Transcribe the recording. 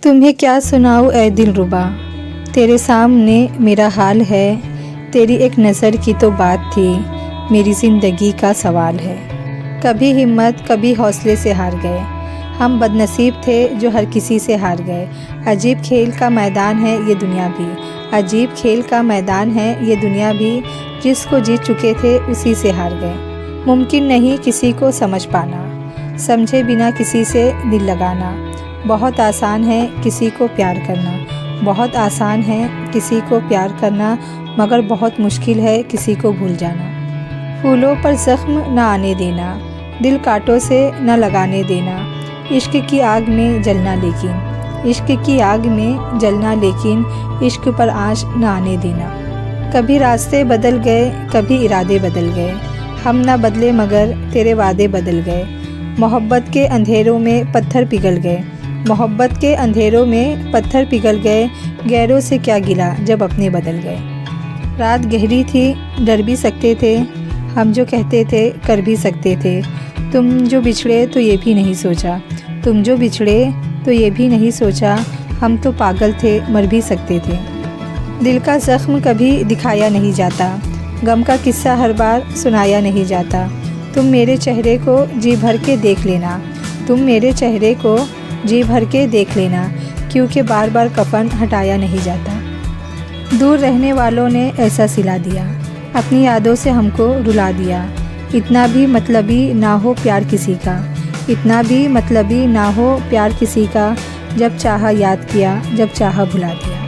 तुम्हें क्या सुनाऊँ ऐ दिलरुबा, तेरे सामने मेरा हाल है। तेरी एक नज़र की तो बात थी, मेरी ज़िंदगी का सवाल है। कभी हिम्मत कभी हौसले से हार गए, हम बदनसीब थे जो हर किसी से हार गए। अजीब खेल का मैदान है ये दुनिया भी, अजीब खेल का मैदान है ये दुनिया भी। जिसको जीत चुके थे उसी से हार गए। मुमकिन नहीं किसी को समझ पाना, समझे बिना किसी से दिल लगाना। बहुत आसान है किसी को प्यार करना, बहुत आसान है किसी को प्यार करना, मगर बहुत मुश्किल है किसी को भूल जाना। फूलों पर ज़ख्म न आने देना, दिल कांटों से न लगाने देना। इश्क की आग में जलना लेकिन, इश्क की आग में जलना लेकिन, इश्क पर आँच न आने देना। कभी रास्ते बदल गए कभी इरादे बदल गए, हम न बदले मगर तेरे वादे बदल गए। मोहब्बत के अंधेरों में पत्थर पिघल गए, मोहब्बत के अंधेरों में पत्थर पिघल गए। गैरों से क्या गिला जब अपने बदल गए। रात गहरी थी डर भी सकते थे, हम जो कहते थे कर भी सकते थे। तुम जो बिछड़े तो ये भी नहीं सोचा, तुम जो बिछड़े तो ये भी नहीं सोचा। हम तो पागल थे मर भी सकते थे। दिल का ज़ख्म कभी दिखाया नहीं जाता, गम का किस्सा हर बार सुनाया नहीं जाता। तुम मेरे चेहरे को जी भर के देख लेना, तुम मेरे चेहरे को जी भर के देख लेना, क्योंकि बार बार कफन हटाया नहीं जाता। दूर रहने वालों ने ऐसा सिला दिया, अपनी यादों से हमको रुला दिया। इतना भी मतलबी ना हो प्यार किसी का, इतना भी मतलबी ना हो प्यार किसी का। जब चाहा याद किया, जब चाहा भुला दिया।